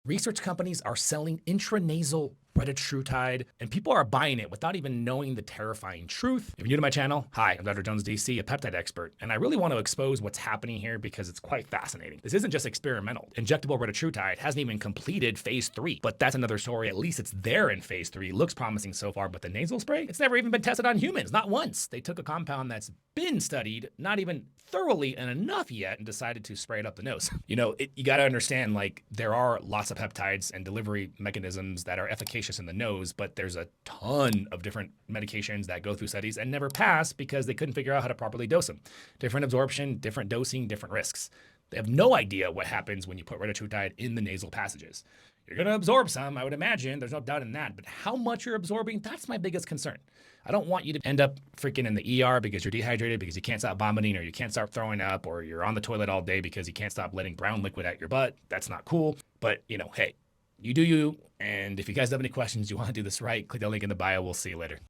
Research companies are selling intranasal Retatrutide, and people are buying it without even knowing the terrifying truth. If you're new to my channel, hi, I'm Dr. Jones DC, a peptide expert, and I really want to expose what's happening here because it's quite fascinating. This isn't just experimental. Injectable Retatrutide hasn't even completed phase 3, but that's another story. At least it's there in phase 3. Looks promising so far, but the nasal spray, it's never even been tested on humans, not once. They took a compound that's been studied, not even thoroughly and enough yet, and decided to spray it up the nose. You got to understand, like, there are lots of peptides and delivery mechanisms that are efficacious in the nose, but there's a ton of different medications that go through studies and never pass because they couldn't figure out how to properly dose them. Different absorption, different dosing, different risks. They have no idea what happens when you put Retatrutide in the nasal passages. You're going to absorb some, I would imagine. There's no doubt in that. But how much you're absorbing, that's my biggest concern. I don't want you to end up freaking in the ER because you're dehydrated, because you can't stop vomiting, or you can't stop throwing up, or you're on the toilet all day because you can't stop letting brown liquid out your butt. That's not cool. But, hey, you do you. And if you guys have any questions, you want to do this right, click the link in the bio. We'll see you later.